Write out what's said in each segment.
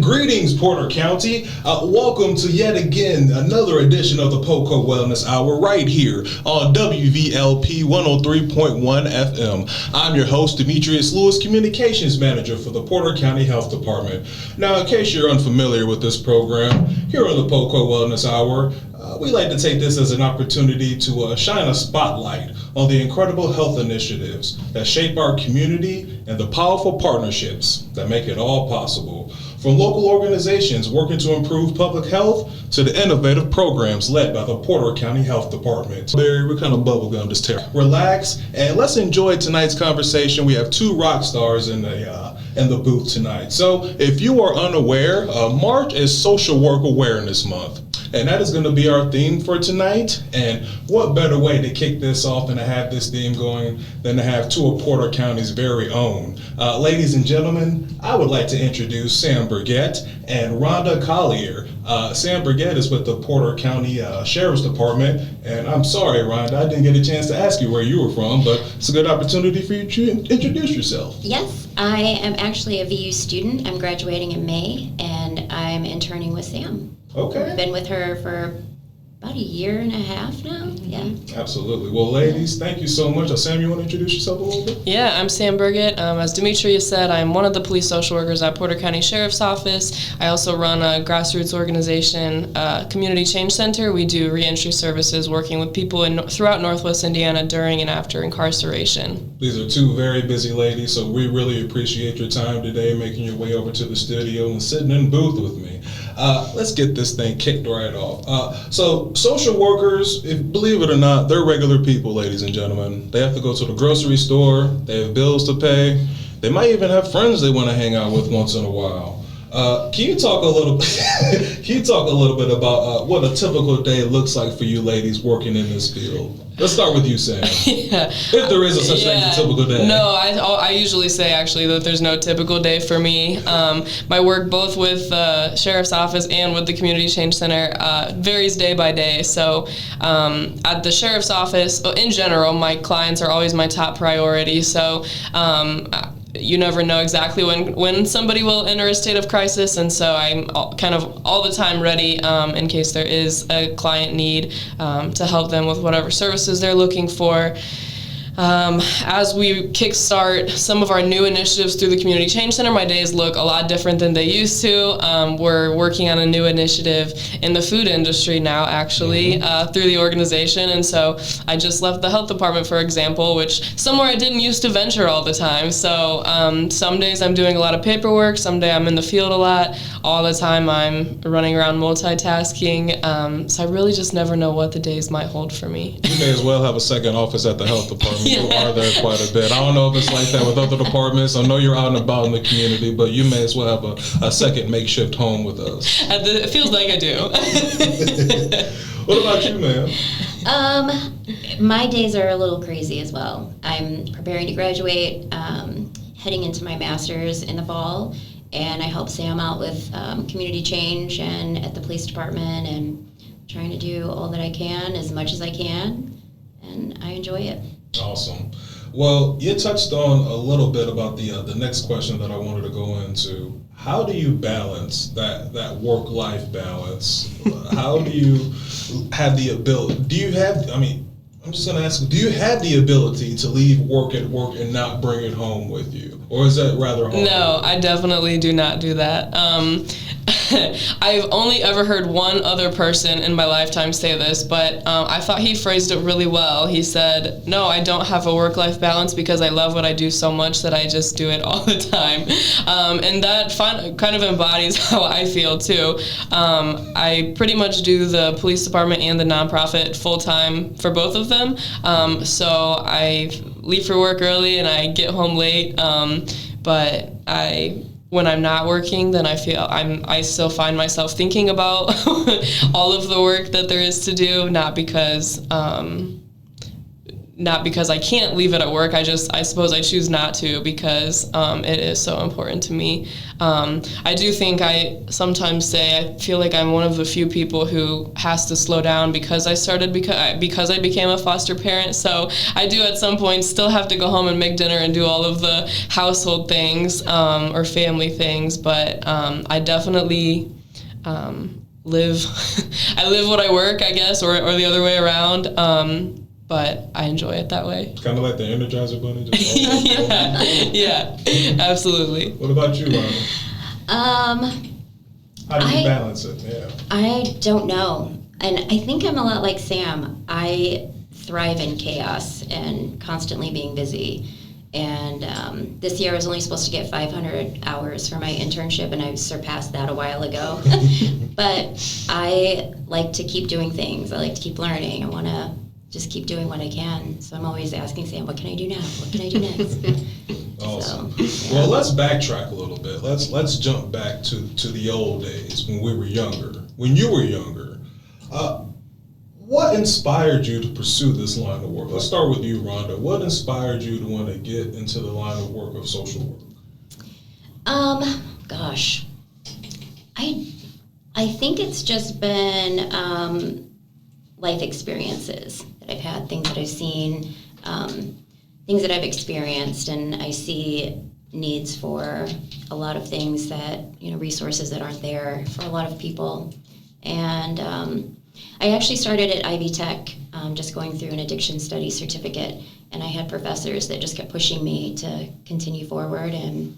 Greetings, Porter County. Welcome to yet again another edition of the PoCo Wellness Hour right here on WVLP 103.1 FM. I'm your host, Demetrius Lewis, Communications Manager for the Porter County Health Department. Now, in case you're unfamiliar with this program, here on the PoCo Wellness Hour, we like to take this as an opportunity to shine a spotlight on the incredible health initiatives that shape our community and the powerful partnerships that make it all possible. From local organizations working to improve public health to the innovative programs led by the Porter County Health Department. Barry, we're kind of bubblegum this term. Relax and let's enjoy tonight's conversation. We have two rock stars in the booth tonight. So if you are unaware, March is Social Work Awareness Month. And that is going to be our theme for tonight. And what better way to kick this off and to have this theme going than to have two of Porter County's very own. Ladies and gentlemen, I would like to introduce Sam Burgett and Rhonda Collier. Sam Burgett is with the Porter County Sheriff's Department. And I'm sorry, Rhonda, I didn't get a chance to ask you where you were from, but it's a good opportunity for you to introduce yourself. Yes, I am actually a VU student. I'm graduating in May, and I'm interning with Sam. Okay. I've been with her for about a year and a half now. Yeah. Absolutely. Well, ladies, thank you so much. Sam, you want to introduce yourself a little bit? Yeah, I'm Sam Burgett. As Demetrius said, I'm one of the police social workers at Porter County Sheriff's Office. I also run a grassroots organization, Community Change Center. We do reentry services working with people throughout Northwest Indiana during and after incarceration. These are two very busy ladies, so we really appreciate your time today, making your way over to the studio and sitting in the booth with me. Let's get this thing kicked right off. So social workers, believe it or not, they're regular people, ladies and gentlemen. They have to go to the grocery store. They have bills to pay. They might even have friends they want to hang out with once in a while. Can you talk a little bit about what a typical day looks like for you ladies working in this field? Let's start with you, Sam. Yeah. If there is such thing as a typical day. No, I usually say actually that there's no typical day for me. My work both with the Sheriff's Office and with the Community Change Center varies day by day. So at the Sheriff's Office, in general, my clients are always my top priority. So you never know exactly when somebody will enter a state of crisis, and so I'm kind of all the time ready in case there is a client need to help them with whatever services they're looking for. As we kickstart some of our new initiatives through the Community Change Center, my days look a lot different than they used to. We're working on a new initiative in the food industry now, actually, through the organization. And so I just left the health department, for example, which somewhere I didn't used to venture all the time. So some days I'm doing a lot of paperwork, some day I'm in the field a lot. All the time I'm running around multitasking. So I really just never know what the days might hold for me. You may as well have a second office at the health department. Yeah. You are there quite a bit. I don't know if it's like that with other departments. I know you're out and about in the community, but you may as well have a second makeshift home with us. It feels like I do. What about you, ma'am? My days are a little crazy as well. I'm preparing to graduate, heading into my master's in the fall, and I help Sam out with community change and at the police department and trying to do all that I can as much as I can, and I enjoy it. Awesome. Well, you touched on a little bit about the next question that I wanted to go into. How do you balance that work-life balance? How do you have the ability? I'm just going to ask, do you have the ability to leave work at work and not bring it home with you? Or is that rather hard? No, I definitely do not do that. I've only ever heard one other person in my lifetime say this, but I thought he phrased it really well. He said, no, I don't have a work-life balance because I love what I do so much that I just do it all the time. And that kind of embodies how I feel, too. I pretty much do the police department and the nonprofit full-time for both of them. So I leave for work early and I get home late, but when I'm not working, then I still find myself thinking about all of the work that there is to do, not because not because I can't leave it at work. I suppose I choose not to because it is so important to me. I do think I sometimes say I feel like I'm one of the few people who has to slow down because because I became a foster parent. So I do at some point still have to go home and make dinner and do all of the household things or family things. But I definitely live. I live what I work, I guess, or the other way around. But I enjoy it that way. Kind of like the Energizer Bunny. Yeah, absolutely. What about you, Rhonda? How do you balance it? Yeah. I don't know. And I think I'm a lot like Sam. I thrive in chaos and constantly being busy. And this year I was only supposed to get 500 hours for my internship, and I surpassed that a while ago. But I like to keep doing things. I like to keep learning. I want to just keep doing what I can. So I'm always asking Sam, what can I do now? What can I do next? Awesome. So, yeah. Well, let's backtrack a little bit. Let's jump back to the old days when we were younger. When you were younger, what inspired you to pursue this line of work? Let's start with you, Rhonda. What inspired you to want to get into the line of work of social work? Gosh, I think it's just been life experiences that I've had, things that I've seen, things that I've experienced, and I see needs for a lot of things that, resources that aren't there for a lot of people. And I actually started at Ivy Tech, just going through an addiction study certificate, and I had professors that just kept pushing me to continue forward, and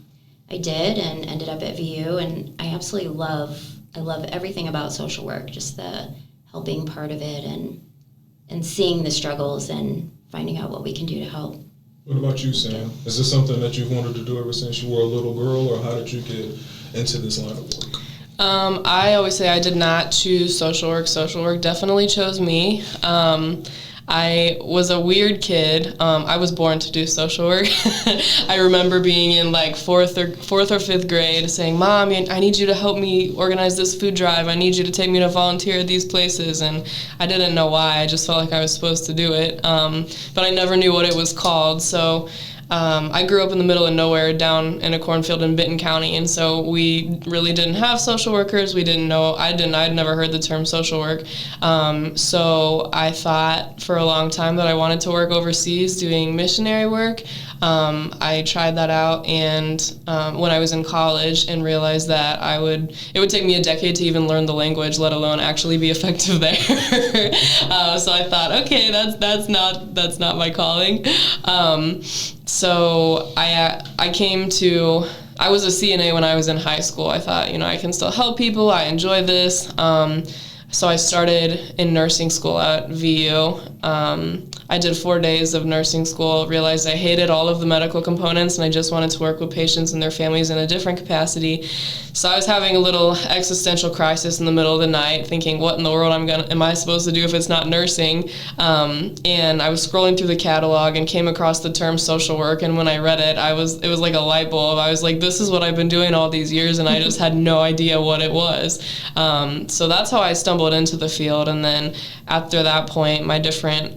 I did, and ended up at VU, and I absolutely love everything about social work, just the helping part of it, and seeing the struggles and finding out what we can do to help. What about you, Sam? Is this something that you've wanted to do ever since you were a little girl, or how did you get into this line of work? I always say I did not choose social work. Social work definitely chose me. I was a weird kid. I was born to do social work. I remember being in like fourth or fifth grade saying, "Mom, I need you to help me organize this food drive. I need you to take me to volunteer at these places." And I didn't know why. I just felt like I was supposed to do it. But I never knew what it was called. So I grew up in the middle of nowhere down in a cornfield in Benton County, and so we really didn't have social workers. We didn't know, I'd never heard the term social work. So I thought for a long time that I wanted to work overseas doing missionary work. I tried that out, and when I was in college, and realized that it would take me a decade to even learn the language, let alone actually be effective there. So I thought, okay, that's not my calling. So I was a CNA when I was in high school. I thought, I can still help people. I enjoy this. So I started in nursing school at VU. I did 4 days of nursing school, realized I hated all of the medical components, and I just wanted to work with patients and their families in a different capacity. So I was having a little existential crisis in the middle of the night, thinking, what in the world am I supposed to do if it's not nursing? And I was scrolling through the catalog and came across the term social work, and when I read it, it was like a light bulb. I was like, this is what I've been doing all these years, and I just had no idea what it was. So that's how I stumbled into the field, and then after that point, my different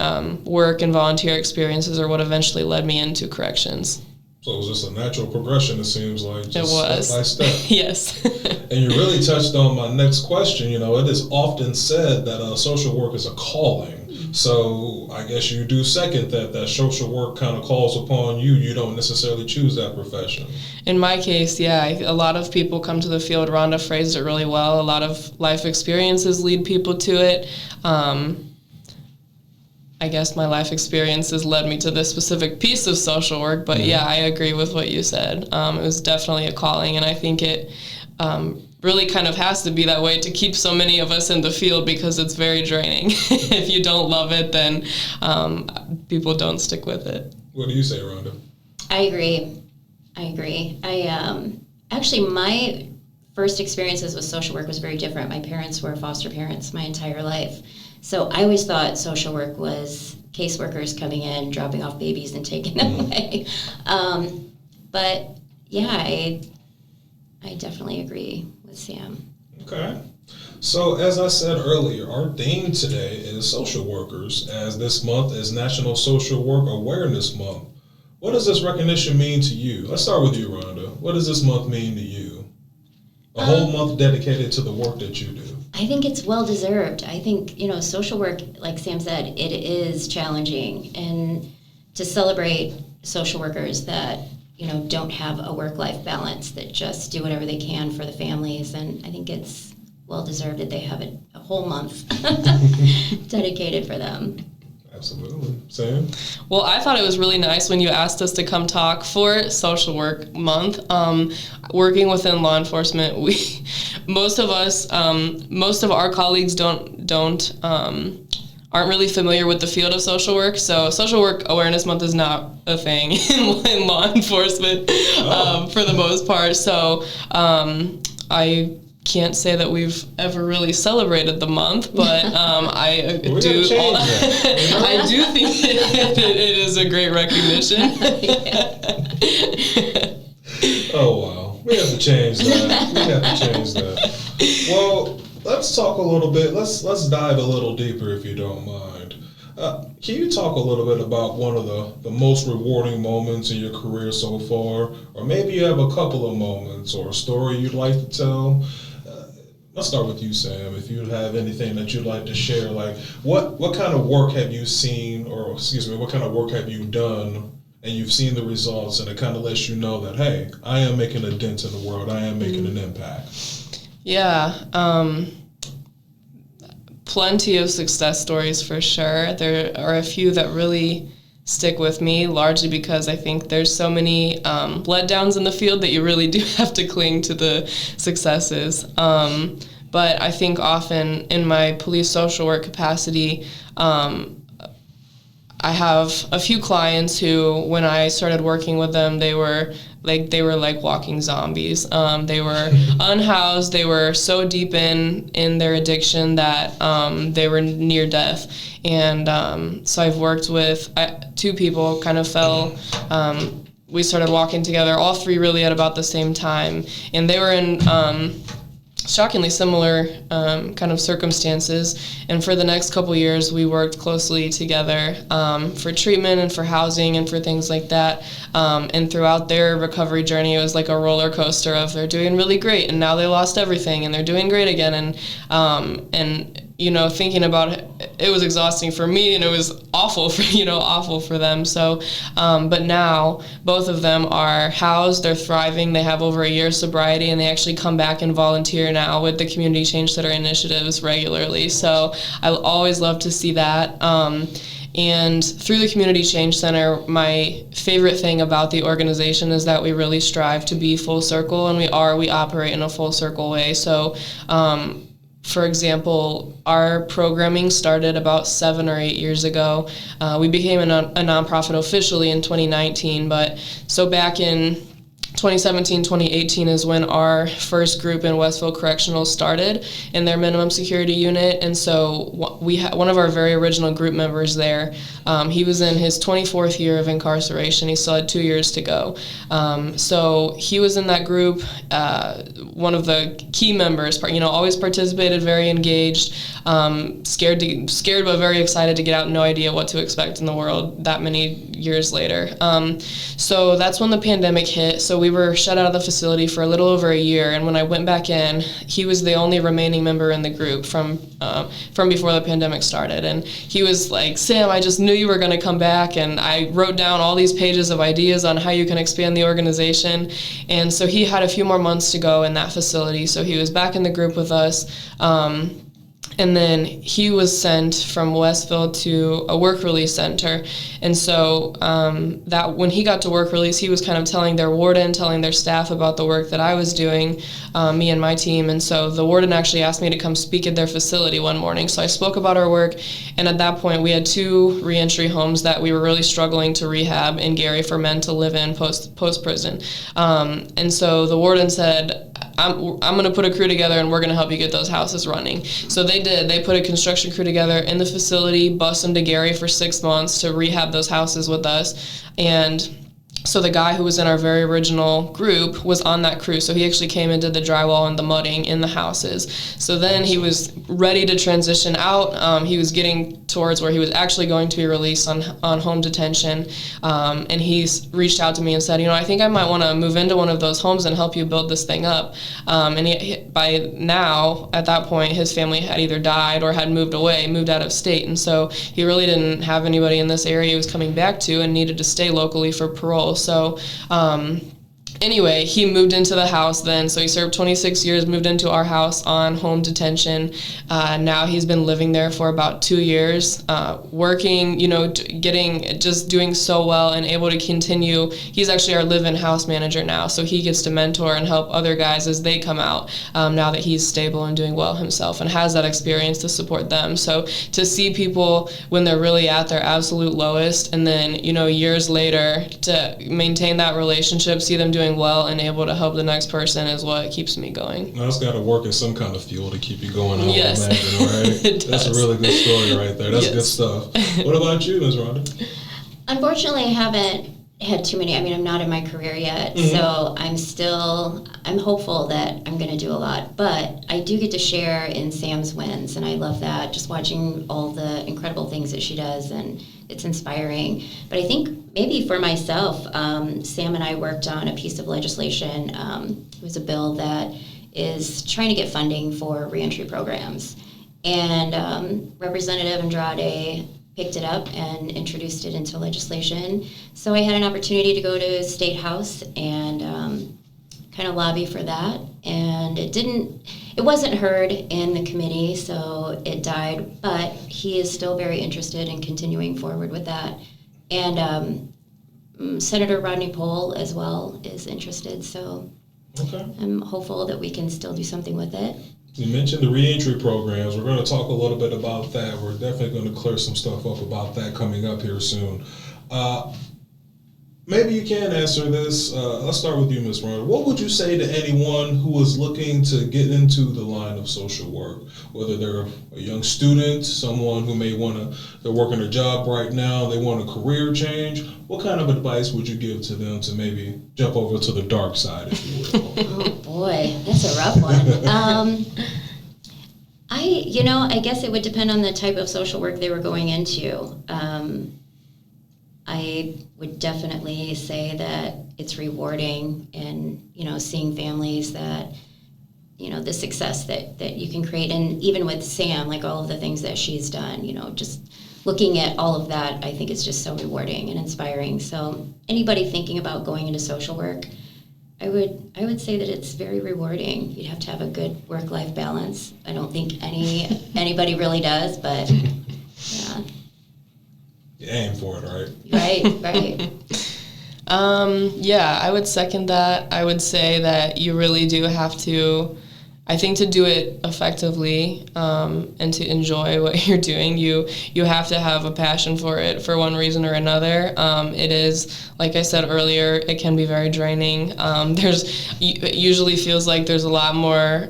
work and volunteer experiences are what eventually led me into corrections. So it was just a natural progression, it seems like, just it was. step by step. Yes. And you really touched on my next question. It is often said that social work is a calling. So I guess you do second that social work kind of calls upon you. You don't necessarily choose that profession. In my case, yeah, a lot of people come to the field. Rhonda phrased it really well. A lot of life experiences lead people to it. I guess my life experiences led me to this specific piece of social work, but yeah, I agree with what you said. It was definitely a calling, and I think it really kind of has to be that way to keep so many of us in the field, because it's very draining. If you don't love it, then people don't stick with it. What do you say, Rhonda? I agree. Actually, my first experiences with social work was very different. My parents were foster parents my entire life. So I always thought social work was caseworkers coming in, dropping off babies and taking them away. But yeah, I definitely agree with Sam. Okay. So, as I said earlier, our theme today is social workers, as this month is National Social Work Awareness Month. What does this recognition mean to you? Let's start with you, Rhonda. What does this month mean to you? A whole month dedicated to the work that you do. I think it's well deserved. I think, social work, like Sam said, it is challenging. And to celebrate social workers that, don't have a work-life balance, that just do whatever they can for the families. And I think it's well deserved that they have a whole month dedicated for them. Absolutely. Sam? Well, I thought it was really nice when you asked us to come talk for Social Work Month. Working within law enforcement, most of our colleagues aren't really familiar with the field of social work. So Social Work Awareness Month is not a thing in law enforcement for the most part. So I can't say that we've ever really celebrated the month, but I do think it is a great recognition. Oh, wow. We have to change that. Well, let's talk a little bit. Let's dive a little deeper, if you don't mind. Can you talk a little bit about one of the most rewarding moments in your career so far? Or maybe you have a couple of moments or a story you'd like to tell? Let's start with you, Sam. If you have anything that you'd like to share, like what kind of work have you seen, or what kind of work have you done, and you've seen the results, and it kind of lets you know that, hey, I am making a dent in the world. I am making an impact. Yeah. Plenty of success stories for sure. There are a few that really stick with me, largely because I think there's so many letdowns in the field that you really do have to cling to the successes. But I think often in my police social work capacity, I have a few clients who, when I started working with them, they were like walking zombies. They were unhoused. They were so deep in their addiction that they were near death. And so I've worked with two people, kind of fell. We started walking together, all three really at about the same time. And they were in shockingly similar kind of circumstances. And for the next couple years, we worked closely together for treatment and for housing and for things like that. And throughout their recovery journey, it was like a roller coaster of they're doing really great, and now they lost everything, and they're doing great again. And thinking about it was exhausting for me, and it was awful for them. So, but now both of them are housed, they're thriving, they have over a year's sobriety, and they actually come back and volunteer now with the Community Change Center initiatives regularly. So I always love to see that. And through the Community Change Center, my favorite thing about the organization is that we really strive to be full circle, and we operate in a full circle way. So, for example, our programming started about 7 or 8 years ago. We became a nonprofit officially in 2019, but so back in 2017, 2018 is when our first group in Westville Correctional started in their minimum security unit. And so we had one of our very original group members there. He was in his 24th year of incarceration. He still had 2 years to go. So he was in that group, one of the key members, always participated, very engaged, scared but very excited to get out, no idea what to expect in the world that many years later. So that's when the pandemic hit. So we were shut out of the facility for a little over a year, and when I went back in, he was the only remaining member in the group from before the pandemic started. And he was like, Sam, I just knew you were going to come back, and I wrote down all these pages of ideas on how you can expand the organization. And so he had a few more months to go in that facility, so he was back in the group with us. And then he was sent from Westville to a work release center. And so that when he got to work release, he was kind of telling their warden, telling their staff about the work that I was doing, me and my team. And so the warden actually asked me to come speak at their facility one morning. So I spoke about our work. And at that point, we had 2 reentry homes that we were really struggling to rehab in Gary for men to live in post-prison. And so the warden said, I'm going to put a crew together, and we're going to help you get those houses running. So they did. They put a construction crew together in the facility, bused them to Gary for 6 months to rehab those houses with us. And So the guy who was in our very original group was on that crew. So he actually came and did the drywall and the mudding in the houses. So then he was ready to transition out. He was getting towards where he was actually going to be released on home detention. And he's reached out to me and said, I think I might want to move into one of those homes and help you build this thing up. And by now, at that point, his family had either died or had moved out of state. And so he really didn't have anybody in this area he was coming back to and needed to stay locally for parole. So anyway, he moved into the house then. So he served 26 years, moved into our house on home detention. Now he's been living there for about 2 years, working, doing so well and able to continue. He's actually our live-in house manager now. So he gets to mentor and help other guys as they come out now that he's stable and doing well himself and has that experience to support them. So to see people when they're really at their absolute lowest and then, years later to maintain that relationship, see them doing well and able to help the next person is what keeps me going. Now, it's got to work as some kind of fuel to keep you going, I would yes. imagine, right? It does. That's a really good story right there. That's good stuff. What about you, Ms. Rhonda? Unfortunately, I haven't had too many. I'm not in my career yet, so I'm hopeful that I'm going to do a lot. But I do get to share in Sam's wins, and I love that, just watching all the incredible things that she does, and it's inspiring. But I think maybe for myself, Sam and I worked on a piece of legislation. It was a bill that is trying to get funding for reentry programs. And Representative Andrade picked it up and introduced it into legislation. So I had an opportunity to go to State House and kind of lobby for that. And it wasn't heard in the committee, so it died, but he is still very interested in continuing forward with that. And Senator Rodney Pohl as well is interested, so I'm hopeful that we can still do something with it. You mentioned the reentry programs. We're going to talk a little bit about that. We're definitely going to clear some stuff up about that coming up here soon. Maybe you can answer this. Let's start with you, Ms. Rhonda. What would you say to anyone who is looking to get into the line of social work, whether they're a young student, someone who may they're working a job right now, they want a career change? What kind of advice would you give to them to maybe jump over to the dark side, if you will? Oh boy, that's a rough one. I guess it would depend on the type of social work they were going into. I would definitely say that it's rewarding and, seeing families that, the success that you can create. And even with Sam, like all of the things that she's done, just looking at all of that, I think it's just so rewarding and inspiring. So anybody thinking about going into social work, I would say that it's very rewarding. You'd have to have a good work-life balance. I don't think anybody really does, but yeah. You aim for it, right? Right. Yeah, I would second that. I would say that you really do have to, I think to do it effectively and to enjoy what you're doing, you have to have a passion for it for one reason or another. It is, like I said earlier, it can be very draining. It usually feels like there's a lot more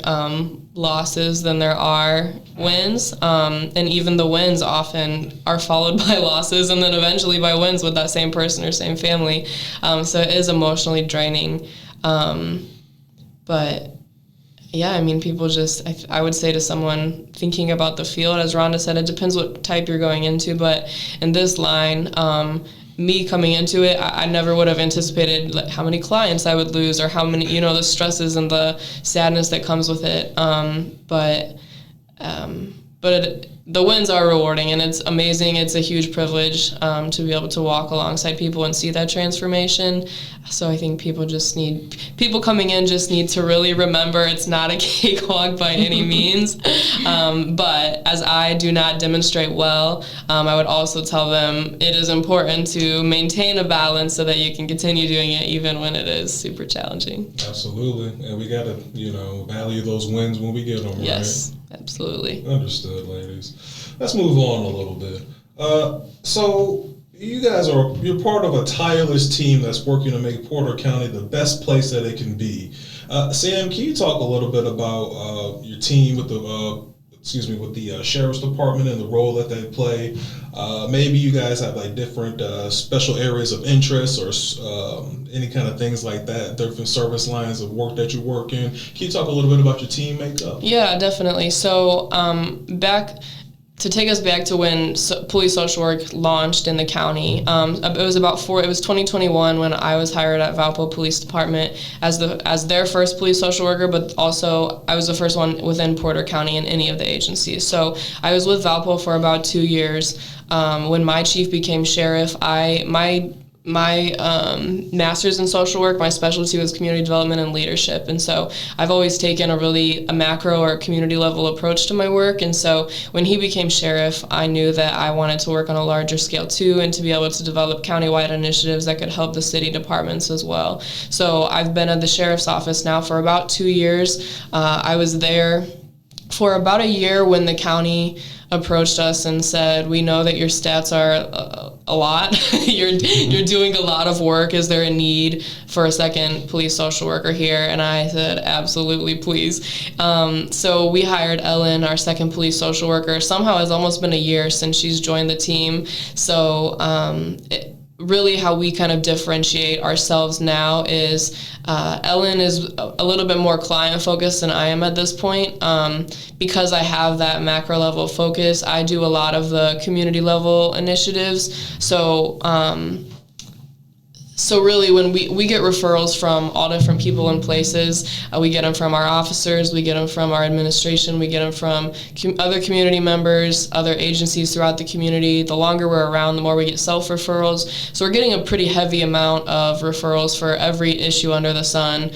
losses than there are wins, and even the wins often are followed by losses and then eventually by wins with that same person or same family. So it is emotionally draining. But yeah, I mean, people just, I would say to someone thinking about the field, as Rhonda said, it depends what type you're going into, but in this line, me coming into it, I never would have anticipated how many clients I would lose or how many, the stresses and the sadness that comes with it. But the wins are rewarding, and it's amazing. It's a huge privilege to be able to walk alongside people and see that transformation. So I think people coming in just need to really remember it's not a cakewalk by any means. But as I do not demonstrate well, I would also tell them it is important to maintain a balance so that you can continue doing it even when it is super challenging. Absolutely. And we got to, value those wins when we get them, right? Yes. Absolutely. Understood, ladies. Let's move on a little bit. So you guys you're part of a tireless team that's working to make Porter County the best place that it can be. Sam, can you talk a little bit about your team with the with the sheriff's department and the role that they play. Maybe you guys have like different special areas of interest or any kind of things like that, different service lines of work that you work in. Can you talk a little bit about your team makeup? Yeah, definitely. So to take us back to when police social work launched in the county, it was it was 2021 when I was hired at Valpo Police Department as their first police social worker, but also I was the first one within Porter County in any of the agencies. So I was with Valpo for about 2 years. When my chief became sheriff, my master's in social work, my specialty was community development and leadership. And so I've always taken a macro or community level approach to my work. And so when he became sheriff, I knew that I wanted to work on a larger scale too, and to be able to develop countywide initiatives that could help the city departments as well. So I've been at the sheriff's office now for about 2 years. I was there for about a year when the county approached us and said, we know that your stats are a lot. you're doing a lot of work. Is there a need for a second police social worker here? And I said, absolutely, please. So we hired Ellen, our second police social worker. Somehow it's almost been a year since she's joined the team. So really how we kind of differentiate ourselves now is Ellen is a little bit more client focused than I am at this point. Because I have that macro level focus, I do a lot of the community level initiatives. So really when we get referrals from all different people and places, we get them from our officers, we get them from our administration, we get them from other community members, other agencies throughout the community. The longer we're around, the more we get self-referrals. So we're getting a pretty heavy amount of referrals for every issue under the sun.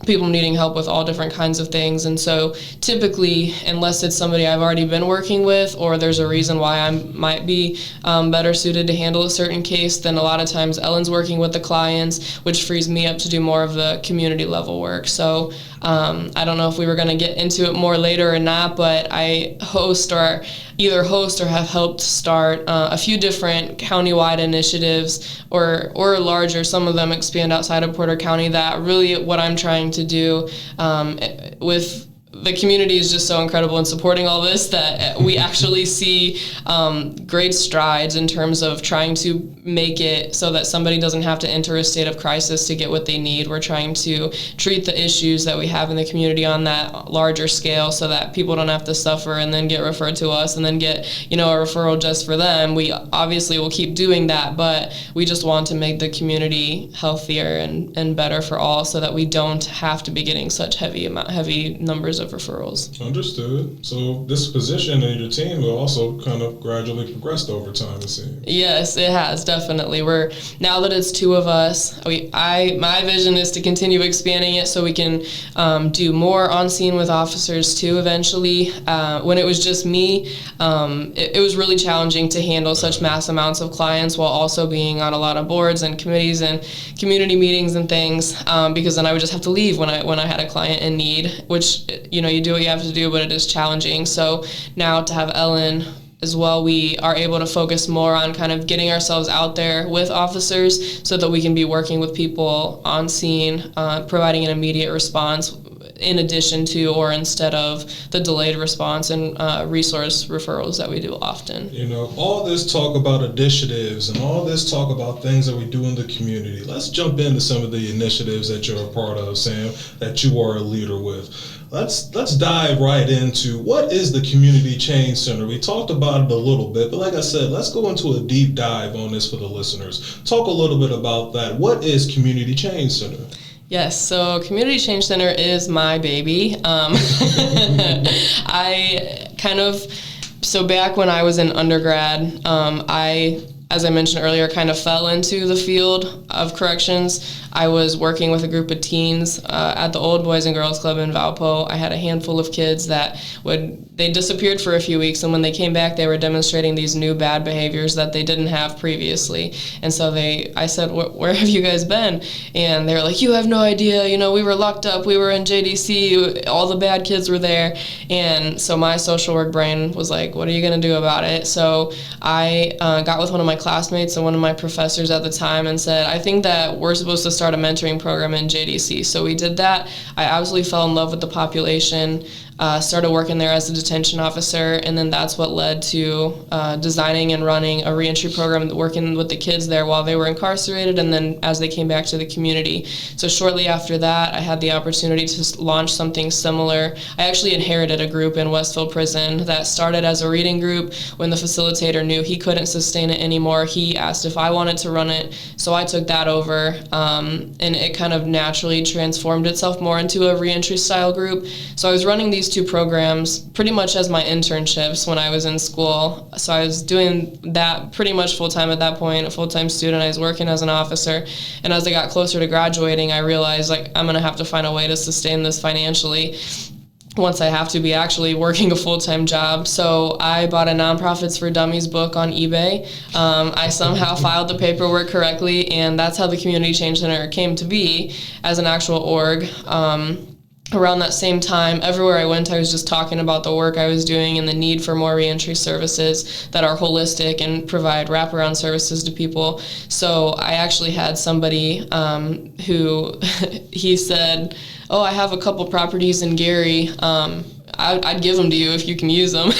People needing help with all different kinds of things. And so typically, unless it's somebody I've already been working with or there's a reason why I might be better suited to handle a certain case, then a lot of times Ellen's working with the clients, which frees me up to do more of the community level work. So I don't know if we were going to get into it more later or not, but I either host or have helped start a few different countywide initiatives or larger. Some of them expand outside of Porter County. That really what I'm trying to do with the community is just so incredible in supporting all this that we actually see great strides in terms of trying to make it so that somebody doesn't have to enter a state of crisis to get what they need. We're trying to treat the issues that we have in the community on that larger scale so that people don't have to suffer and then get referred to us and then get, a referral just for them. We obviously will keep doing that, but we just want to make the community healthier and better for all so that we don't have to be getting such heavy numbers of referrals. Understood. So this position and your team will also kind of gradually progressed over time, it seems. Yes, it has, definitely. Now that it's two of us, my vision is to continue expanding it so we can do more on scene with officers too eventually. When it was just me, it was really challenging to handle such mass amounts of clients while also being on a lot of boards and committees and community meetings and things, because then I would just have to leave when I had a client in need, which you do what you have to do, but it is challenging. So now to have Ellen as well, we are able to focus more on kind of getting ourselves out there with officers so that we can be working with people on scene, providing an immediate response in addition to or instead of the delayed response and resource referrals that we do often. All this talk about initiatives and all this talk about things that we do in the community. Let's jump into some of the initiatives that you're a part of, Sam, that you are a leader with. Let's dive right into what is the Community Change Center. We talked about it a little bit, but like I said, let's go into a deep dive on this for the listeners. Talk a little bit about that. What is Community Change Center? Yes, so Community Change Center is my baby. So back when I was in undergrad, as I mentioned earlier, kind of fell into the field of corrections. I was working with a group of teens at the Old Boys and Girls Club in Valpo. I had a handful of kids that they disappeared for a few weeks, and when they came back, they were demonstrating these new bad behaviors that they didn't have previously. And so I said, where have you guys been? And they were like, you have no idea. We were locked up. We were in JDC. All the bad kids were there. And so my social work brain was like, what are you going to do about it? So I got with one of my classmates and one of my professors at the time and said, I think that we're supposed to start a mentoring program in JDC. So we did that. I absolutely fell in love with the population. started working there as a detention officer, and then that's what led to designing and running a reentry program, working with the kids there while they were incarcerated, and then as they came back to the community. So shortly after that, I had the opportunity to launch something similar. I actually inherited a group in Westville Prison that started as a reading group. When the facilitator knew he couldn't sustain it anymore, he asked if I wanted to run it, so I took that over, and it kind of naturally transformed itself more into a reentry style group. So I was running these two programs pretty much as my internships when I was in school. So I was doing that pretty much full-time at that point, a full-time student. I was working as an officer, and as I got closer to graduating, I realized, like, I'm gonna have to find a way to sustain this financially once I have to be actually working a full-time job. So I bought a Nonprofits for Dummies book on eBay. I somehow filed the paperwork correctly, and that's how the Community Change Center came to be as an actual org. Around that same time, everywhere I went, I was just talking about the work I was doing and the need for more reentry services that are holistic and provide wraparound services to people. So I actually had somebody who, he said, oh, I have a couple properties in Gary. I'd give them to you if you can use them.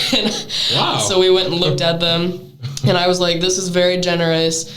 Wow. So we went and looked at them, and I was like, this is very generous.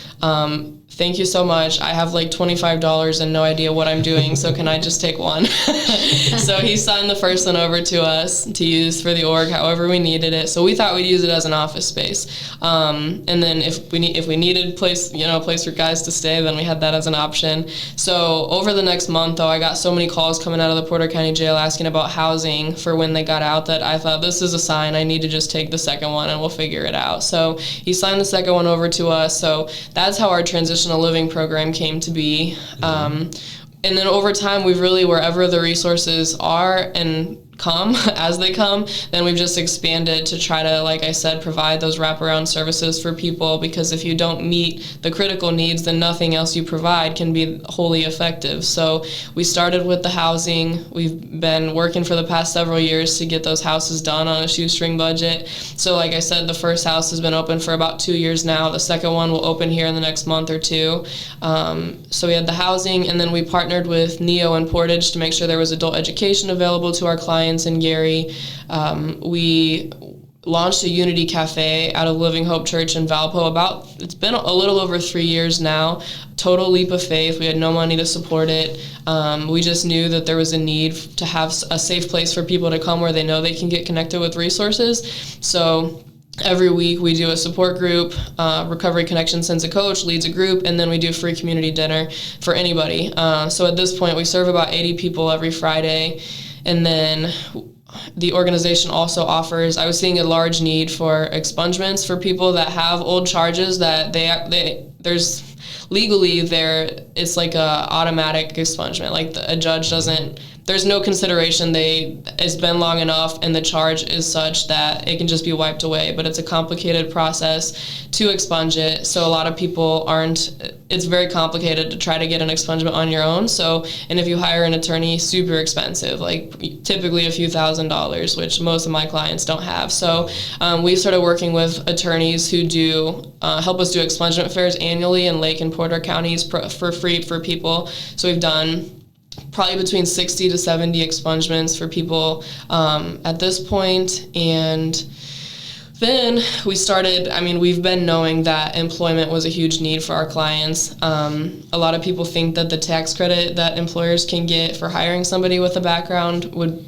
Thank you so much. I have like $25 and no idea what I'm doing, so can I just take one? So he signed the first one over to us to use for the org however we needed it. So we thought we'd use it as an office space. And then if we needed place for guys to stay, then we had that as an option. So over the next month, though, I got so many calls coming out of the Porter County Jail asking about housing for when they got out that I thought, this is a sign. I need to just take the second one and we'll figure it out. So he signed the second one over to us. So that's how our transitional living program came to be. And then over time, we've really, wherever the resources are and come as they come, then we've just expanded to try to, like I said, provide those wraparound services for people, because if you don't meet the critical needs, then nothing else you provide can be wholly effective. So we started with the housing. We've been working for the past several years to get those houses done on a shoestring budget. So like I said, the first house has been open for about 2 years now. The second one will open here in the next month or two. So we had the housing, and then we partnered with NEO and Portage to make sure there was adult education available to our clients in Gary. We launched a Unity Cafe out of Living Hope Church in Valpo. It's been a little over 3 years now. Total leap of faith. We had no money to support it. We just knew that there was a need to have a safe place for people to come where they know they can get connected with resources. So every week we do a support group. Recovery Connection sends a coach, leads a group, and then we do free community dinner for anybody. So at this point, we serve about 80 people every Friday. And then the organization also offers, I was seeing a large need for expungements for people that have old charges that there's legally it's like a automatic expungement. Like a judge there's no consideration. It's been long enough and the charge is such that it can just be wiped away, but it's a complicated process to expunge it. So a lot of people it's very complicated to try to get an expungement on your own. So, and if you hire an attorney, super expensive, like typically a few $1,000s, which most of my clients don't have. So we started working with attorneys who help us do expungement fairs annually in Lake and Porter counties for free for people. So we've done probably between 60 to 70 expungements for people at this point. And then we started, we've been knowing that employment was a huge need for our clients. A lot of people think that the tax credit that employers can get for hiring somebody with a background would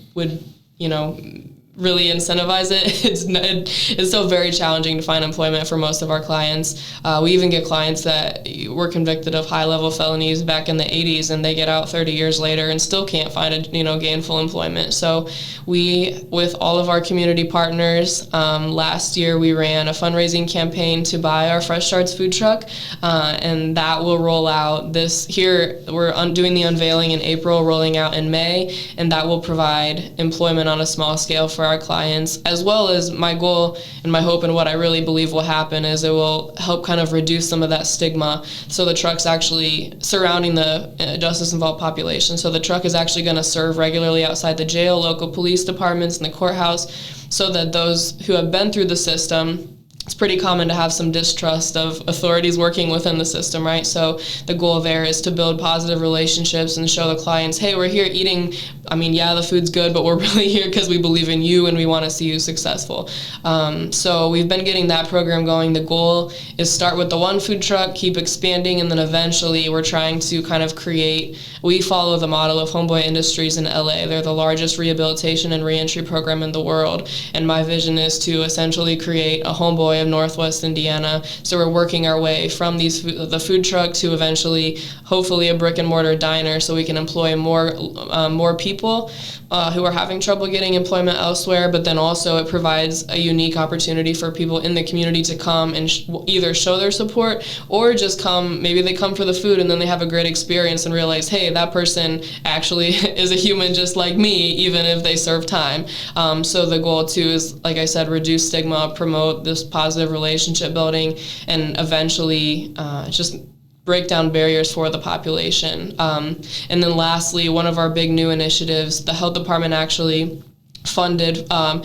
really incentivize it. It's still very challenging to find employment for most of our clients. We even get clients that were convicted of high-level felonies back in the 80s, and they get out 30 years later and still can't find gainful employment. So we, with all of our community partners, last year we ran a fundraising campaign to buy our Fresh Starts food truck, and that will roll out we're doing the unveiling in April, rolling out in May, and that will provide employment on a small scale for our clients, as well as my goal and my hope and what I really believe will happen is it will help kind of reduce some of that stigma. So the truck's actually surrounding the justice-involved population. So the truck is actually going to serve regularly outside the jail, local police departments, and the courthouse, so that those who have been through the system, it's pretty common to have some distrust of authorities working within the system, right? So the goal there is to build positive relationships and show the clients, hey, we're here eating I mean, yeah, the food's good, but we're really here because we believe in you and we want to see you successful. So we've been getting that program going. The goal is start with the one food truck, keep expanding, and then eventually we're trying to kind of we follow the model of Homeboy Industries in LA. They're the largest rehabilitation and reentry program in the world. And my vision is to essentially create a Homeboy of Northwest Indiana. So we're working our way from the food truck to eventually, hopefully, a brick and mortar diner, so we can employ more people who are having trouble getting employment elsewhere. But then also it provides a unique opportunity for people in the community to come and either show their support or just come. Maybe they come for the food and then they have a great experience and realize, hey, that person actually is a human just like me, even if they serve time. So the goal too is, like I said, reduce stigma, promote this positive relationship building, and eventually just break down barriers for the population. And then lastly, one of our big new initiatives, the health department actually funded a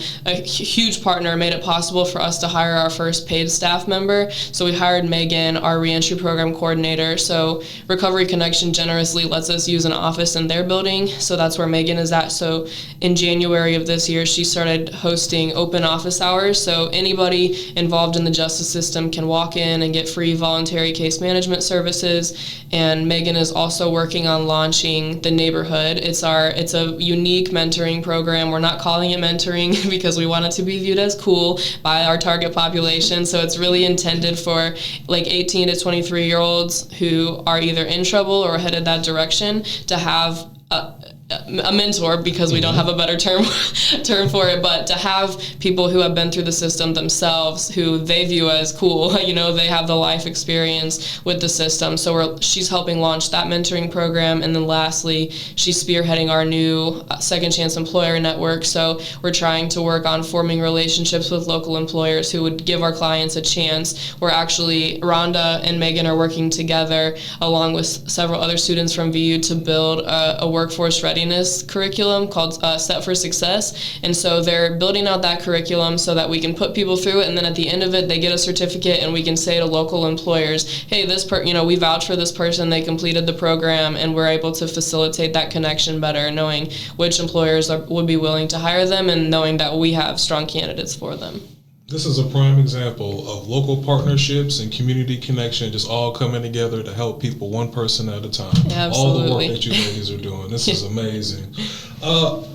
huge partner, made it possible for us to hire our first paid staff member. So we hired Megan, our reentry program coordinator. So Recovery Connection generously lets us use an office in their building. So that's where Megan is at. So in January of this year, she started hosting open office hours. So anybody involved in the justice system can walk in and get free voluntary case management services. And Megan is also working on launching the neighborhood. It's a unique mentoring program. We're not calling it mentoring because we want it to be viewed as cool by our target population. So it's really intended for like 18 to 23-year-olds who are either in trouble or headed that direction to have a mentor, because we don't have a better term for it, but to have people who have been through the system themselves, who they view as cool, they have the life experience with the system. So she's helping launch that mentoring program. And then lastly, she's spearheading our new Second Chance Employer Network. So we're trying to work on forming relationships with local employers who would give our clients a chance. We're actually, Rhonda and Megan are working together along with several other students from VU to build a workforce readiness curriculum called Set for Success. And so they're building out that curriculum so that we can put people through it, and then at the end of it they get a certificate, and we can say to local employers, hey, we vouch for this person, they completed the program, and we're able to facilitate that connection better, knowing which employers would be willing to hire them and knowing that we have strong candidates for them. This is a prime example of local partnerships and community connection just all coming together to help people one person at a time. Yeah, all the work that you ladies are doing. This is amazing.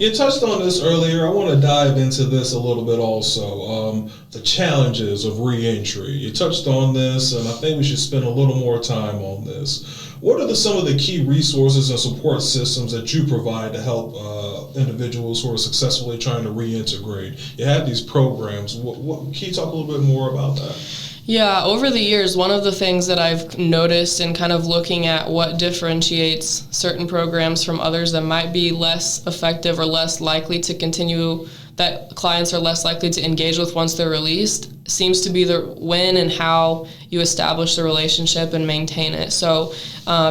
You touched on this earlier. I want to dive into this a little bit also. The challenges of reentry. You touched on this, and I think we should spend a little more time on this. What are some of the key resources and support systems that you provide to help individuals who are successfully trying to reintegrate? You have these programs. Can you talk a little bit more about that? Yeah, over the years, one of the things that I've noticed in kind of looking at what differentiates certain programs from others that might be less effective or less likely to continue, that clients are less likely to engage with once they're released, seems to be the when and how you establish the relationship and maintain it. So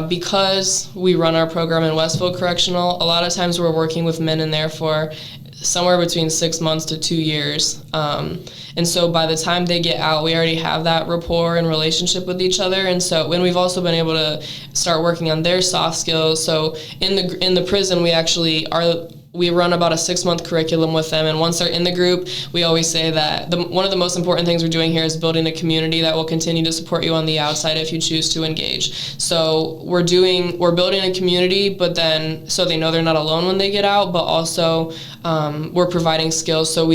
because we run our program in Westville Correctional, a lot of times we're working with men in there for somewhere between 6 months to 2 years. And so by the time they get out, we already have that rapport and relationship with each other. And so when we've also been able to start working on their soft skills. So in the prison, we run about a 6-month curriculum with them, and once they're in the group, we always say that one of the most important things we're doing here is building a community that will continue to support you on the outside if you choose to engage. So we're building a community, but then so they know they're not alone when they get out, but also we're providing skills. So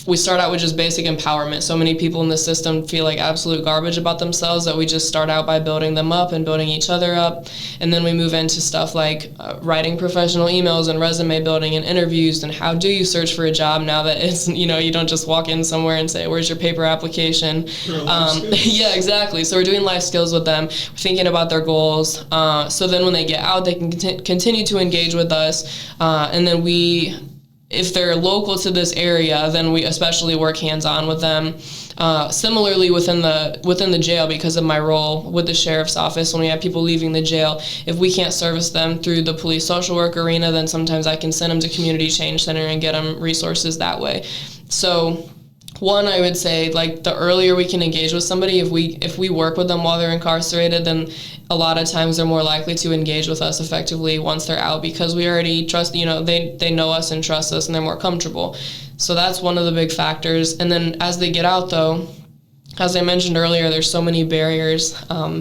we start out with just basic empowerment. So many people in the system feel like absolute garbage about themselves that we just start out by building them up and building each other up. And then we move into stuff like writing professional emails and resume building and interviews, and how do you search for a job now that it's, you don't just walk in somewhere and say, where's your paper application? Yeah, exactly. So we're doing life skills with them, we're thinking about their goals. So then when they get out, they can continue to engage with us. And then if they're local to this area, then we especially work hands-on with them. Similarly, within the jail, because of my role with the sheriff's office, when we have people leaving the jail, if we can't service them through the police social work arena, then sometimes I can send them to Community Change Center and get them resources that way. So one, I would say, like, the earlier we can engage with somebody, if we work with them while they're incarcerated, then a lot of times they're more likely to engage with us effectively once they're out, because we already trust, they know us and trust us, and they're more comfortable. So that's one of the big factors. And then as they get out, though, as I mentioned earlier, there's so many barriers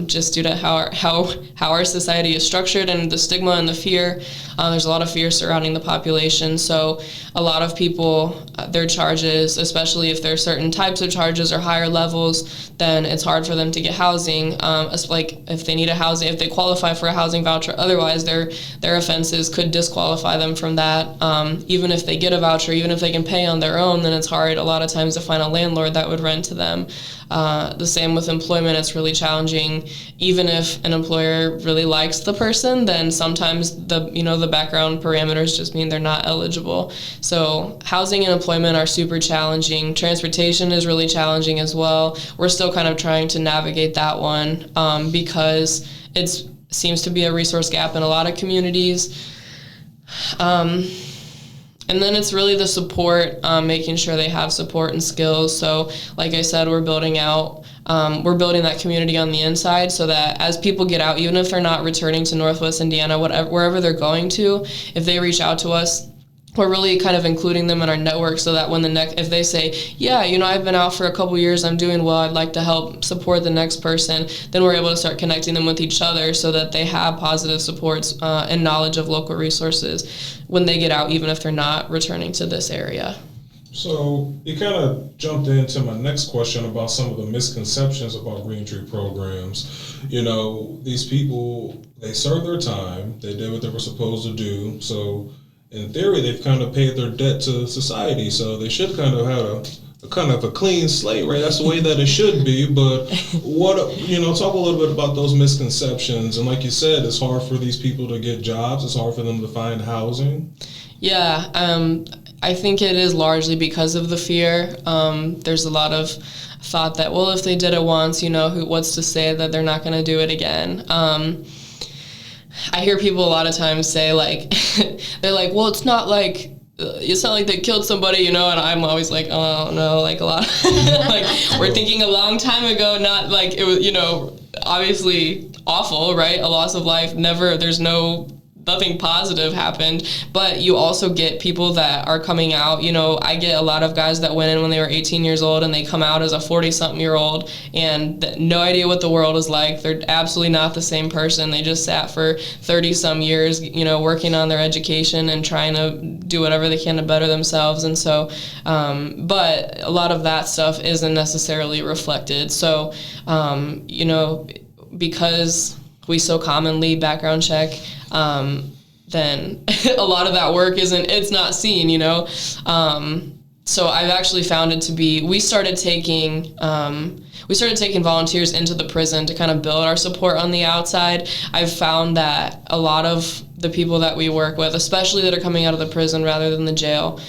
just due to how our society is structured, and the stigma and the fear. There's a lot of fear surrounding the population. So a lot of people, their charges, especially if there are certain types of charges or higher levels, then it's hard for them to get housing. Like if they need a housing, if they qualify for a housing voucher, otherwise their offenses could disqualify them from that. Even if they get a voucher, even if they can pay on their own, then it's hard a lot of times to find a landlord that would rent to them. The same with employment, it's really challenging. Even if an employer really likes the person, then sometimes the background parameters just mean they're not eligible. So housing and employment are super challenging. Transportation is really challenging as well. We're still kind of trying to navigate that one because it seems to be a resource gap in a lot of communities. And then it's really the support, making sure they have support and skills. So like I said, we're building that community on the inside so that as people get out, even if they're not returning to Northwest Indiana, wherever they're going to, if they reach out to us, we're really kind of including them in our network so that if they say, yeah, I've been out for a couple years, I'm doing well, I'd like to help support the next person, then we're able to start connecting them with each other so that they have positive supports and knowledge of local resources when they get out, even if they're not returning to this area. So you kind of jumped into my next question about some of the misconceptions about reentry programs. These people, they served their time, they did what they were supposed to do, so in theory, they've kind of paid their debt to society, so they should kind of have a clean slate, right? That's the way that it should be. But talk a little bit about those misconceptions. And like you said, it's hard for these people to get jobs. It's hard for them to find housing. Yeah, I think it is largely because of the fear. There's a lot of thought that, well, if they did it once, what's to say that they're not going to do it again? I hear people a lot of times say, like, they're like, well, it's not like they killed somebody, and I'm always like, oh, no, like a lot, like, we're thinking a long time ago, not like it was, obviously awful, right? A loss of life, nothing positive happened, but you also get people that are coming out. I get a lot of guys that went in when they were 18 years old and they come out as a 40-something-year-old and no idea what the world is like. They're absolutely not the same person. They just sat for 30-some years, working on their education and trying to do whatever they can to better themselves. And so, but a lot of that stuff isn't necessarily reflected. So, because we so commonly background check, then a lot of that work it's not seen, So I've actually found it to be, we started taking volunteers into the prison to kind of build our support on the outside. I've found that a lot of the people that we work with, especially that are coming out of the prison rather than the jail,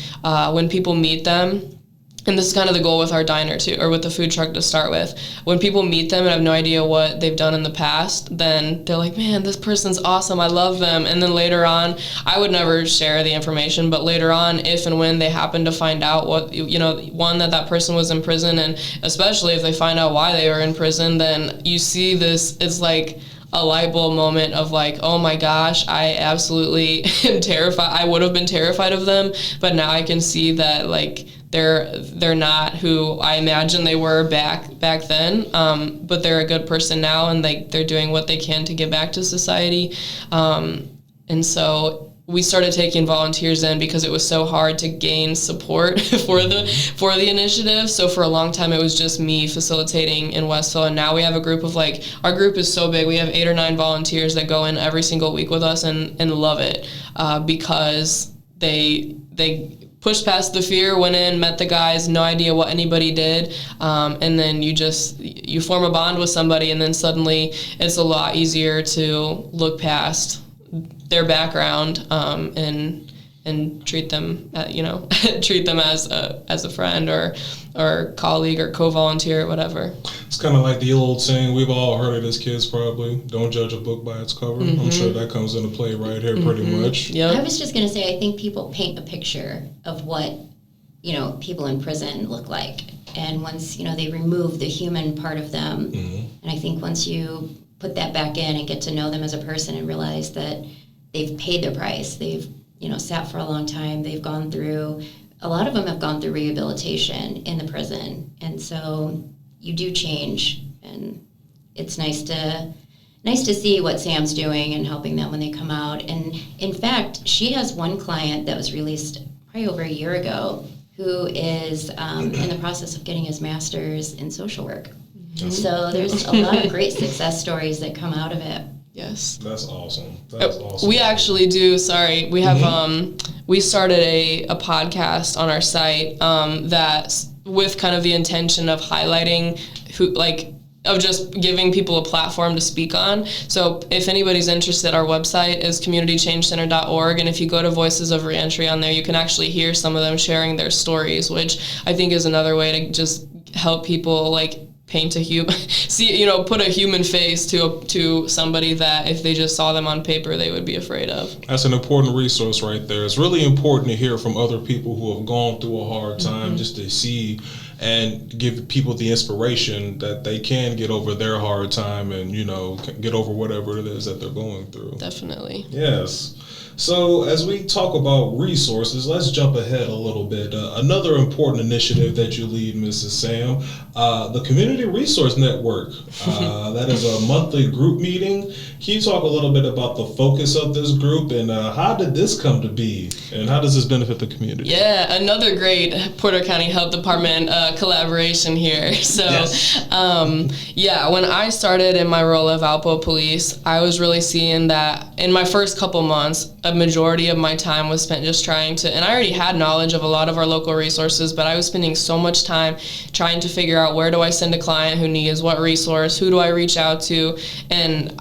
when people meet them, and this is kind of the goal with our diner too, or with the food truck to start with. When people meet them and have no idea what they've done in the past, then they're like, man, this person's awesome, I love them. And then later on, I would never share the information, but later on, if and when they happen to find out that person was in prison, and especially if they find out why they were in prison, then you see this, it's like a light bulb moment of like, oh my gosh, I absolutely am terrified. I would have been terrified of them, but now I can see that like they're not who I imagine they were back then, but they're a good person now, and they're doing what they can to get back to society. And so we started taking volunteers in because it was so hard to gain support for the initiative. So for a long time, it was just me facilitating in Westville. And now we have a group of our group is so big. We have 8 or 9 volunteers that go in every single week with us and love it because they pushed past the fear, went in, met the guys, no idea what anybody did, and then you form a bond with somebody, and then suddenly it's a lot easier to look past their background and treat them treat them as a friend or colleague or co-volunteer or whatever. It's kind of like the old saying we've all heard it as kids, probably, don't judge a book by its cover. Mm-hmm. I'm sure that comes into play right here pretty much. Yep. I was just going to say, I think people paint a picture of what people in prison look like. And once, they remove the human part of them, and I think once you put that back in and get to know them as a person and realize that they've paid their price, they've, sat for a long time, a lot of them have gone through rehabilitation in the prison. And so you do change, and it's nice to see what Sam's doing and helping them when they come out. And in fact, she has one client that was released probably over a year ago who is in the process of getting his master's in social work. So there's a lot of great success stories that come out of it. Yes. That's awesome. That's awesome. We actually do, we have, we started a podcast on our site that's with kind of the intention of highlighting of just giving people a platform to speak on. So if anybody's interested, our website is communitychangecenter.org, and if you go to Voices of Reentry on there, you can actually hear some of them sharing their stories, which I think is another way to just help people paint put a human face to somebody that if they just saw them on paper, they would be afraid of. That's an important resource right there. It's really important to hear from other people who have gone through a hard time, just to see and give people the inspiration that they can get over their hard time and, get over whatever it is that they're going through. Definitely. Yes. So as we talk about resources, let's jump ahead a little bit. Another important initiative that you lead, Mrs. Sam, the Community Resource Network. That is a monthly group meeting. Can you talk a little bit about the focus of this group and how did this come to be and how does this benefit the community? Yeah, another great Porter County Health Department collaboration here. So, when I started in my role of Valpo Police, I was really seeing that in my first couple months, a majority of my time was spent just trying to, and I already had knowledge of a lot of our local resources, but I was spending so much time trying to figure out where do I send a client who needs what resource, who do I reach out to, and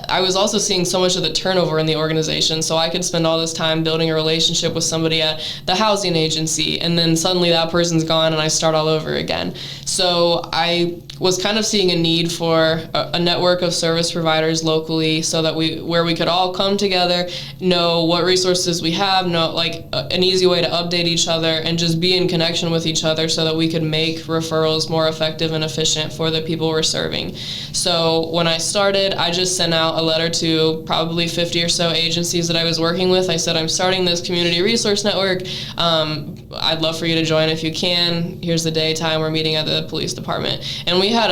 I was also seeing so much of the turnover in the organization, so I could spend all this time building a relationship with somebody at the housing agency, and then suddenly that person's gone and I start all over again. So I was kind of seeing a need for a network of service providers locally so that where we could all come together, know what resources we have, know an easy way to update each other and just be in connection with each other so that we could make referrals more effective and efficient for the people we're serving. So when I started, I just sent out a letter to probably 50 or so agencies that I was working with. I said, I'm starting this community resource network. I'd love for you to join if you can. Here's the day, time, we're meeting at the police department. And we had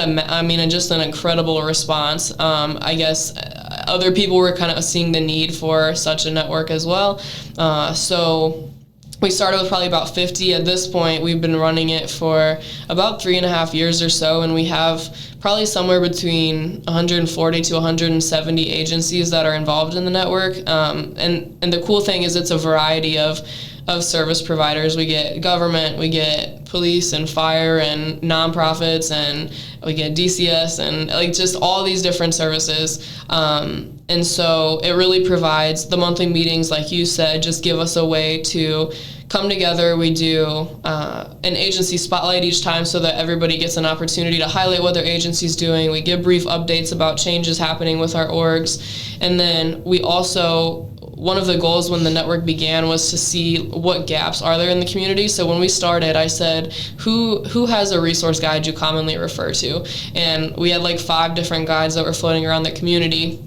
just an incredible response. I guess other people were kind of seeing the need for such a network as well. So we started with probably about 50. At this point, we've been running it for about 3.5 years or so, and we have probably somewhere between 140 to 170 agencies that are involved in the network. And the cool thing is it's a variety of service providers. We get government, we get police and fire and nonprofits, and we get DCS and just all these different services. And so it really provides the monthly meetings, like you said, just give us a way to come together. We do an agency spotlight each time so that everybody gets an opportunity to highlight what their agency's doing. We give brief updates about changes happening with our orgs. And then we also, one of the goals when the network began was to see what gaps are there in the community. So when we started, I said, who has a resource guide you commonly refer to? And we had 5 different guides that were floating around the community.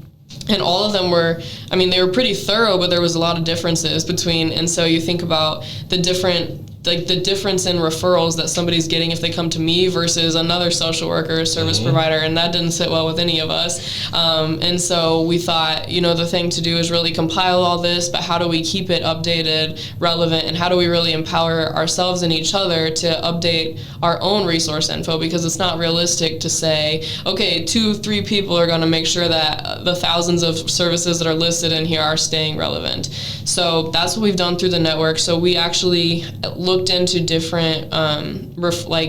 And all of them were, they were pretty thorough, but there was a lot of differences between, and so you think about the difference in referrals that somebody's getting if they come to me versus another social worker or service provider, and that didn't sit well with any of us. And so we thought, the thing to do is really compile all this, but how do we keep it updated, relevant, and how do we really empower ourselves and each other to update our own resource info? Because it's not realistic to say, okay, 2-3 people are going to make sure that the thousands of services that are listed in here are staying relevant. So that's what we've done through the network. So we actually looked into different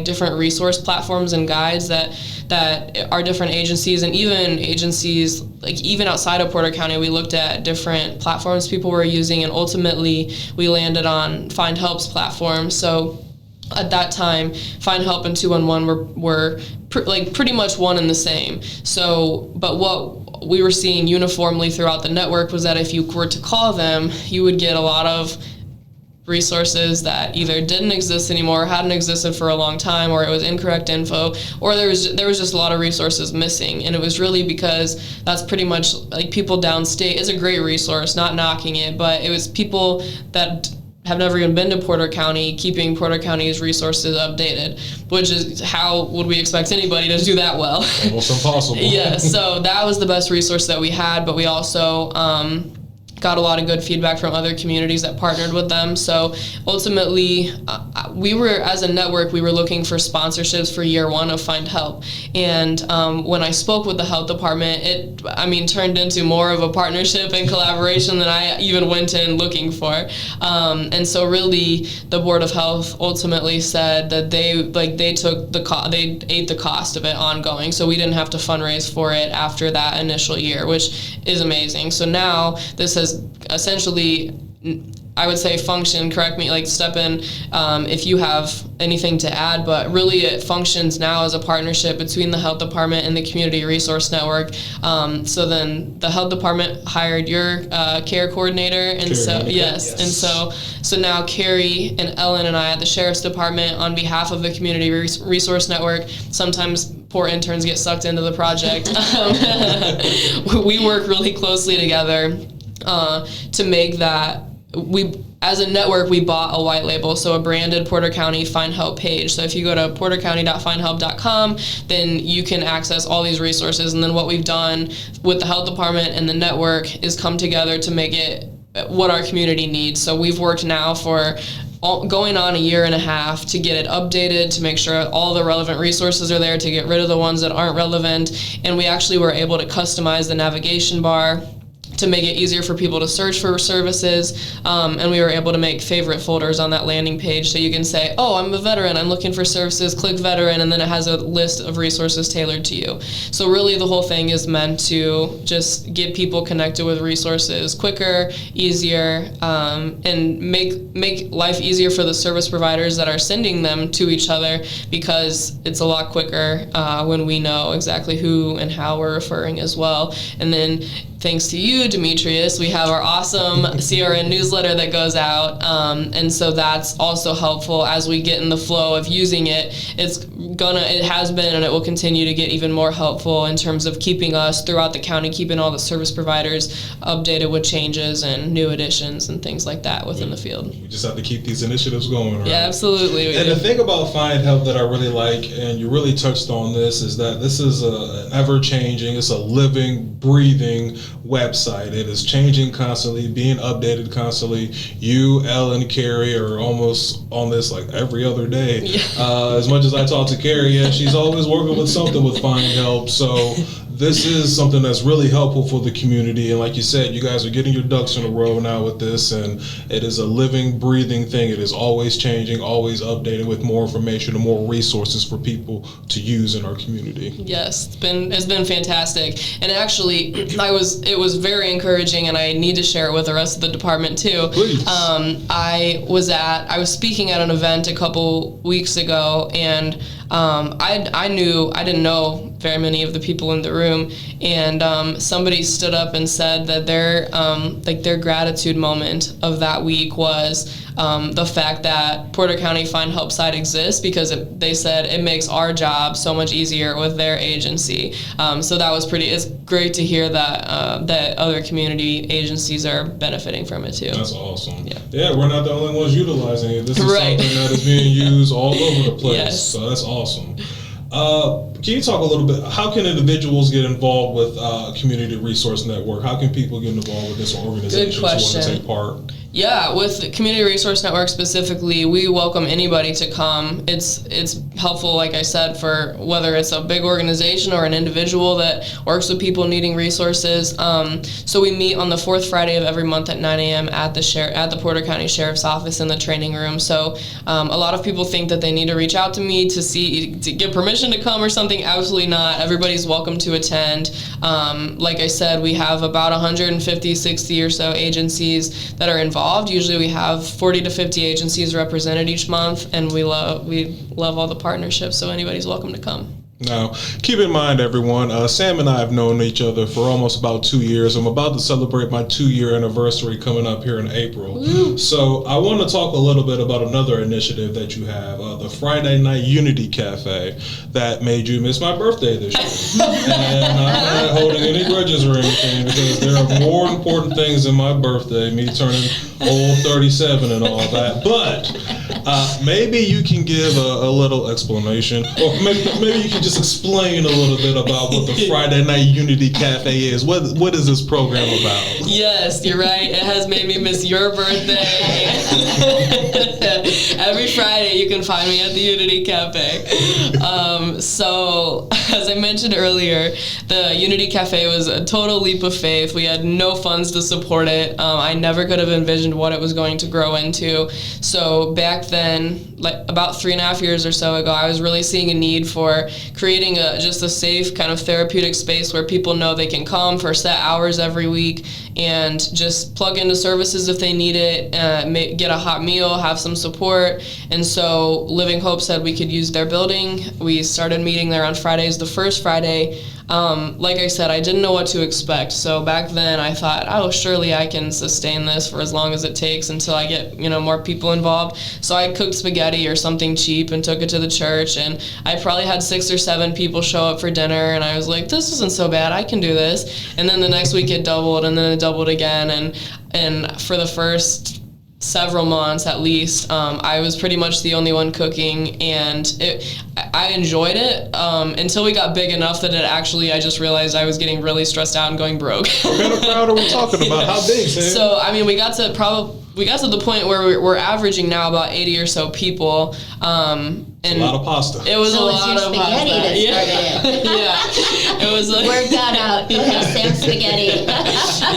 different resource platforms and guides that are different agencies, and even agencies even outside of Porter County, we looked at different platforms people were using, and ultimately we landed on Find Help's platform. So at that time, Find Help and 211 were pretty much one and the same. So, but what we were seeing uniformly throughout the network was that if you were to call them, you would get a lot of resources that either didn't exist anymore, hadn't existed for a long time, or it was incorrect info, or there was just a lot of resources missing. And it was really because that's pretty much like people downstate is a great resource, not knocking it, but it was people that have never even been to Porter County, keeping Porter County's resources updated, which is how would we expect anybody to do that well? Almost impossible. Yeah, so that was the best resource that we had, but we also got a lot of good feedback from other communities that partnered with them. So ultimately, we were, as a network, we were looking for sponsorships for year one of Find Help. And when I spoke with the health department, it turned into more of a partnership and collaboration than I even went in looking for. And so really, the Board of Health ultimately said that they ate the cost of it ongoing. So we didn't have to fundraise for it after that initial year, which is amazing. So now this has essentially, I would say, function, correct me, like step in if you have anything to add, but really it functions now as a partnership between the health department and the community resource network. So then the health department hired your care coordinator, and yes. And so now Carrie and Ellen and I at the sheriff's department, on behalf of the community resource network, sometimes poor interns get sucked into the project. We work really closely together to make that. As a network, we bought a white label, so a branded Porter County Find Help page. So if you go to portercounty.findhelp.com, then you can access all these resources. And then what we've done with the health department and the network is come together to make it what our community needs. So we've worked now for going on a year and a half to get it updated, to make sure all the relevant resources are there, to get rid of the ones that aren't relevant. And we actually were able to customize the navigation bar to make it easier for people to search for services, and we were able to make favorite folders on that landing page, so you can say, oh, I'm a veteran, I'm looking for services, click veteran, and then it has a list of resources tailored to you. So really the whole thing is meant to just get people connected with resources quicker, easier, and make life easier for the service providers that are sending them to each other, because it's a lot quicker when we know exactly who and how we're referring as well. And then thanks to you, Demetrius, we have our awesome CRN newsletter that goes out, and so that's also helpful as we get in the flow of using it. It has been and it will continue to get even more helpful in terms of keeping us throughout the county, keeping all the service providers updated with changes and new additions and things like that within the field. We just have to keep these initiatives going, right? Yeah, absolutely. And the thing about Find Help that I really like, and you really touched on this, is that this is an ever-changing, it's a living, breathing website. It is changing constantly, being updated constantly. You, Ellen, Carrie are almost on this like every other day. Yeah. As much as I talk to Carrie, she's always working with something with Find Help. So this is something that's really helpful for the community. And like you said, you guys are getting your ducks in a row now with this, and it is a living, breathing thing. It is always changing, always updated with more information and more resources for people to use in our community. Yes, it's been fantastic. And actually, it was very encouraging, and I need to share it with the rest of the department too. Please. I was speaking at an event a couple weeks ago, and I didn't know very many of the people in the room, and somebody stood up and said that their gratitude moment of that week was the fact that Porter County Find Help site exists, because they said it makes our job so much easier with their agency. So that was it's great to hear that that other community agencies are benefiting from it too. That's awesome. Yeah, we're not the only ones utilizing it. This is right. something that is being used all over the place. Yes. So that's awesome. Can you talk a little bit, how can individuals get involved with Community Resource Network? How can people get involved with this organization who want to take part? Yeah, with the Community Resource Network specifically, we welcome anybody to come. It's helpful, like I said, for whether it's a big organization or an individual that works with people needing resources. So we meet on the fourth Friday of every month at 9 a.m. at the Porter County Sheriff's Office in the training room. So a lot of people think that they need to reach out to me to get permission to come or something. Absolutely not. Everybody's welcome to attend. Like I said, we have about 150, 60 or so agencies that are involved. Usually we have 40 to 50 agencies represented each month, and we love all the partnerships, so anybody's welcome to come. Now, keep in mind, everyone, Sam and I have known each other for almost about 2 years. I'm about to celebrate my 2-year anniversary coming up here in April. Woo. So I want to talk a little bit about another initiative that you have, the Friday Night Unity Cafe, that made you miss my birthday this year. And I'm not holding any grudges or anything, because there are more important things than my birthday, me turning old 37 and all that. But maybe you can give a little explanation, or maybe you can just explain a little bit about what the Friday Night Unity Cafe is. What is this program about? Yes, you're right. It has made me miss your birthday. Every Friday you can find me at the Unity Cafe. So, as I mentioned earlier, the Unity Cafe was a total leap of faith. We had no funds to support it. I never could have envisioned what it was going to grow into. So back then, like about 3.5 years or so ago, I was really seeing a need for creating just a safe kind of therapeutic space where people know they can come for set hours every week and just plug into services if they need it, get a hot meal, have some support. And so Living Hope said we could use their building. We started meeting there on Fridays. The first Friday, like I said, I didn't know what to expect. So back then I thought, oh, surely I can sustain this for as long as it takes until I get, more people involved. So I cooked spaghetti or something cheap and took it to the church, and I probably had 6 or 7 people show up for dinner, and I was like, this isn't so bad, I can do this. And then the next week it doubled, and then it doubled again, and for the first several months at least, I was pretty much the only one cooking, and I enjoyed it until we got big enough that I just realized I was getting really stressed out and going broke. What kind of crowd are we talking about? How big, Sam? So, I mean, we got to the point where we're averaging now about 80 or so people. And a lot of pasta. It was so a lot of spaghetti pasta. that started it. Yeah. It was like word got out. Okay, Sam spaghetti.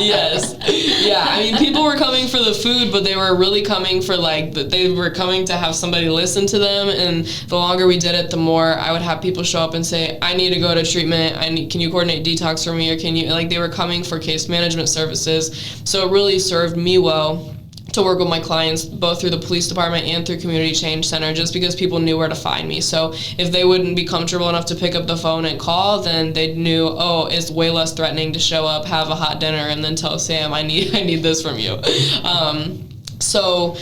Yes. Yeah. I mean, people were coming for the food, but they were really coming for they were coming to have somebody listen to them. And the longer we did it, the more I would have people show up and say, I need to go to treatment. Can you coordinate detox for me? Or can you, they were coming for case management services. So it really served me well to work with my clients both through the police department and through Community Change Center, just because people knew where to find me. So if they wouldn't be comfortable enough to pick up the phone and call, then they knew, oh, it's way less threatening to show up, have a hot dinner, and then tell Sam, I need this from you. So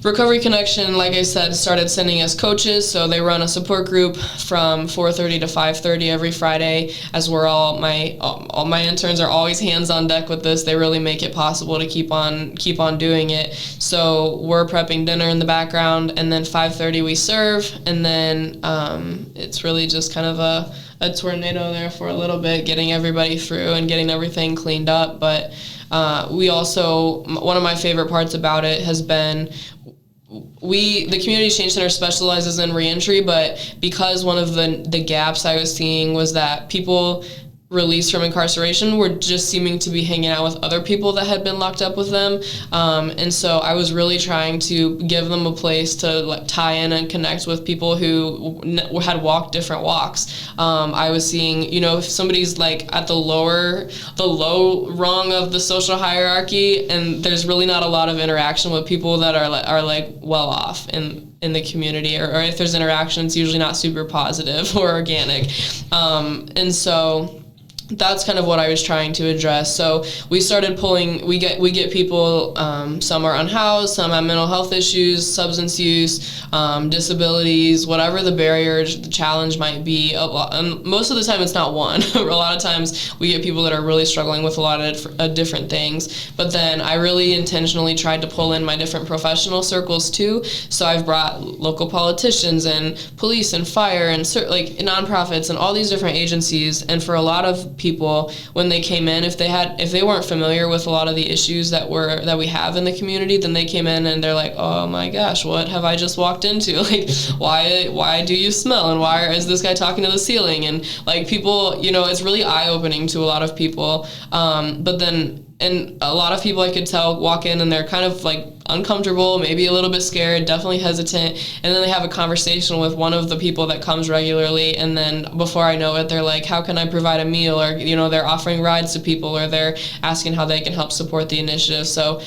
Recovery Connection, like I said, started sending us coaches, so they run a support group from 4:30 to 5:30 every Friday, as we're all my interns are always hands on deck with this. They really make it possible to keep on doing it. So we're prepping dinner in the background, and then 5:30 we serve, and then it's really just kind of a tornado there for a little bit, getting everybody through and getting everything cleaned up. But we also, one of my favorite parts about it has been, the Community Change Center specializes in reentry, but because one of the gaps I was seeing was that people released from incarceration were just seeming to be hanging out with other people that had been locked up with them, and so I was really trying to give them a place to tie in and connect with people who had walked different walks. I was seeing, if somebody's at the low rung of the social hierarchy, and there's really not a lot of interaction with people that are well off in the community, or if there's interaction, it's usually not super positive or organic, and so that's kind of what I was trying to address. So we started we get people, some are unhoused, some have mental health issues, substance use, disabilities, whatever the barrier, the challenge might be. Most of the time it's not one. A lot of times we get people that are really struggling with a lot of different things. But then I really intentionally tried to pull in my different professional circles too. So I've brought local politicians and police and fire and nonprofits and all these different agencies. And for a lot of people, when they came in, if they weren't familiar with a lot of the issues that we have in the community, then they came in and they're like, oh my gosh, what have I just walked into? Why do you smell, and why is this guy talking to the ceiling? And people, it's really eye-opening to a lot of people. But then, and a lot of people I could tell walk in and they're kind of uncomfortable, maybe a little bit scared, definitely hesitant, and then they have a conversation with one of the people that comes regularly, and then before I know it, they're like, how can I provide a meal? Or they're offering rides to people, or they're asking how they can help support the initiative. So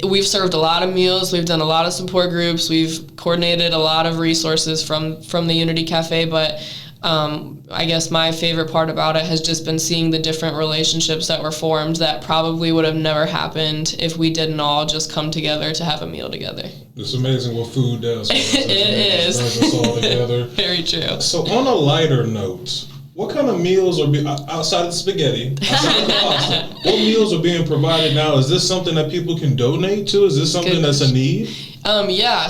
we've served a lot of meals, we've done a lot of support groups, we've coordinated a lot of resources from the Unity Cafe, but I guess my favorite part about it has just been seeing the different relationships that were formed that probably would have never happened if we didn't all just come together to have a meal together. It's amazing what food does. It is. Brings us all together. Very true. So on a lighter note, what kind of meals are outside of the spaghetti, outside of the pasta, what meals are being provided now? Is this something that people can donate to? Is this something that's a need?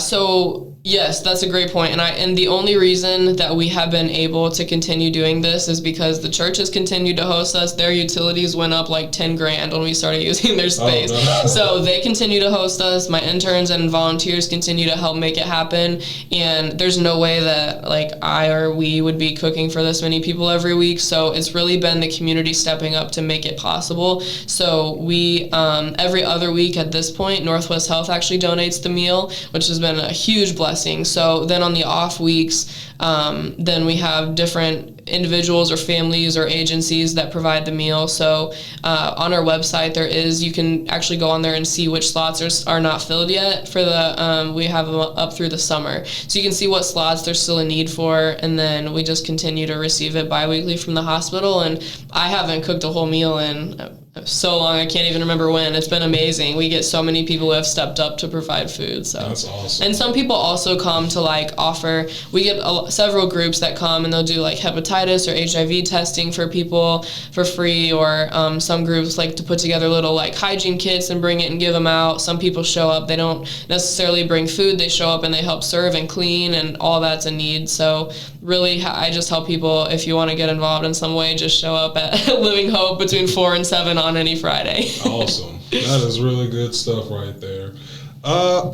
So yes, that's a great point. And the only reason that we have been able to continue doing this is because the church has continued to host us. Their utilities went up like $10,000 when we started using their space. Oh, no. So they continue to host us. My interns and volunteers continue to help make it happen. And there's no way that like I or we would be cooking for this many people every week. So it's really been the community stepping up to make it possible. So we, every other week at this point, Northwest Health actually donates the meal, which has been a huge blessing. So then on the off weeks, then we have different individuals or families or agencies that provide the meal. So on our website you can actually go on there and see which slots are not filled yet for the, we have them up through the summer. So you can see what slots there's still a need for, and then we just continue to receive it bi-weekly from the hospital. And I haven't cooked a whole meal in so long, I can't even remember when. It's been amazing. We get so many people who have stepped up to provide food. So that's awesome. And some people also come to like offer. We get several groups that come and they'll do like hepatitis or HIV testing for people for free, or some groups like to put together little like hygiene kits and bring it and give them out. Some people show up. They don't necessarily bring food. They show up and they help serve and clean, and all that's a need. So really, I just tell people, if you want to get involved in some way, just show up at Living Hope between 4 and 7 on any Friday. Awesome. That is really good stuff right there.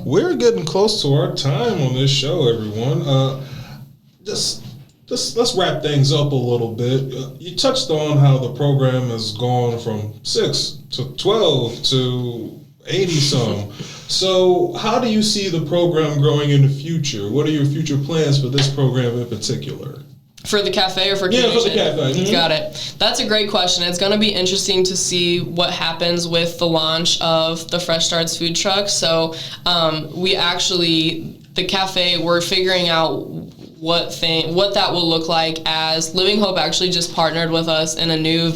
We're getting close to our time on this show, everyone. Just let's wrap things up a little bit. You touched on how the program has gone from 6 to 12 to 80 some. So how do you see the program growing in the future? What are your future plans for this program in particular? For the cafe or for community? Yeah, for the cafe. Mm-hmm. Got it. That's a great question. It's going to be interesting to see what happens with the launch of the Fresh Starts food truck. So the cafe, we're figuring out what that will look like, as Living Hope actually just partnered with us in a new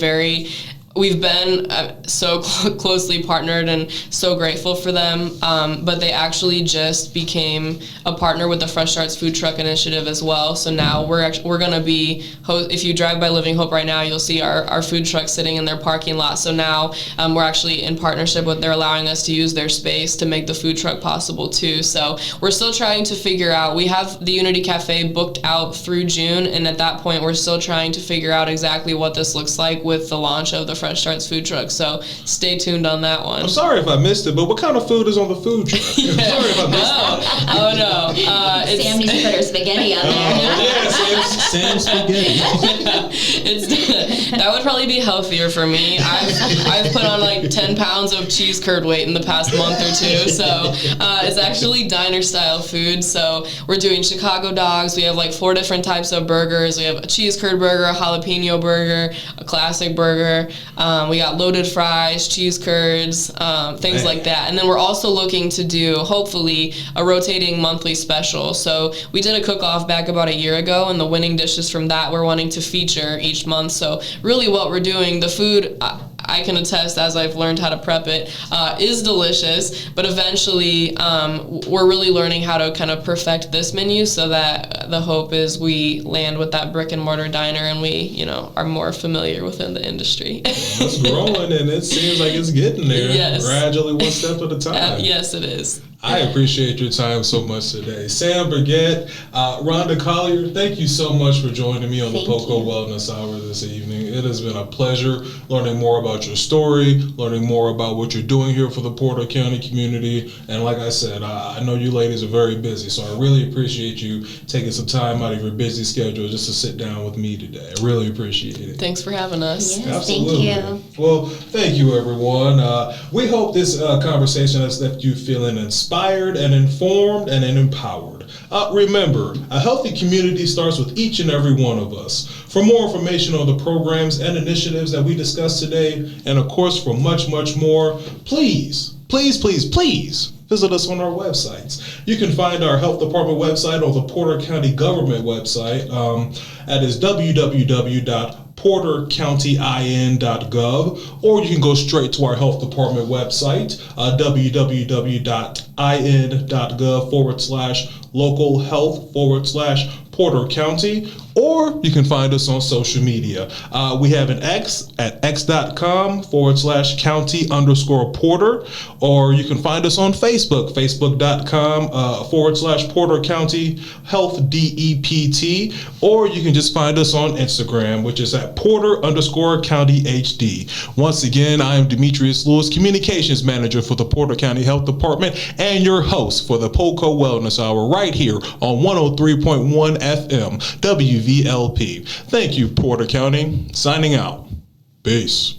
we've been so closely partnered and so grateful for them, but they actually just became a partner with the Fresh Starts Food Truck Initiative as well. So now we're going to be, if you drive by Living Hope right now, you'll see our food truck sitting in their parking lot. So now we're actually in partnership they're allowing us to use their space to make the food truck possible too. So we're still trying to figure out, we have the Unity Cafe booked out through June, and at that point we're still trying to figure out exactly what this looks like with the launch of the Fresh Starts food truck. So stay tuned on that one. I'm sorry if I missed it, but what kind of food is on the food truck? Yeah. I'm sorry if I missed it. Oh no. Sam needs to put her spaghetti on there. Yeah, Sam spaghetti. That would probably be healthier for me. I've put on like 10 pounds of cheese curd weight in the past month or two. So it's actually diner style food. So we're doing Chicago dogs. We have like 4 different types of burgers. We have a cheese curd burger, a jalapeno burger, a classic burger. We got loaded fries, cheese curds, things like that. And then we're also looking to do, hopefully, a rotating monthly special. So we did a cook-off back about a year ago, and the winning dishes from that we're wanting to feature each month. So really what we're doing, the food, I can attest, as I've learned how to prep it, is delicious, but eventually we're really learning how to kind of perfect this menu, so that the hope is we land with that brick and mortar diner and we, are more familiar within the industry. It's growing, and it seems like it's getting there. Yes. Gradually, one step at a time. Yes, it is. I appreciate your time so much today. Sam Burgett, Rhonda Collier, thank you so much for joining me on the PoCo Wellness Hour this evening. It has been a pleasure learning more about your story, learning more about what you're doing here for the Porter County community. And like I said, I know you ladies are very busy, so I really appreciate you taking some time out of your busy schedule just to sit down with me today. I really appreciate it. Thanks for having us. Yes, Absolutely. thank you. Well, thank you, everyone. We hope this conversation has left you feeling inspired and informed and empowered. Remember, a healthy community starts with each and every one of us. For more information on the programs and initiatives that we discussed today, and of course for much, much more, please visit visit us on our websites. You can find our health department website on the Porter County government website. That is www.portercountyin.gov, or you can go straight to our health department website, www.in.gov/local health/Porter County, or you can find us on social media. We have an X at x.com/county_Porter, or you can find us on Facebook, facebook.com/Porter County Health DEPT, or you can just find us on Instagram, which is at Porter_County HD. Once again, I am Demetrius Lewis, Communications Manager for the Porter County Health Department, and your host for the PoCo Wellness Hour right here on 103.1 FM WVLP. Thank you, Porter County. Signing out. Peace.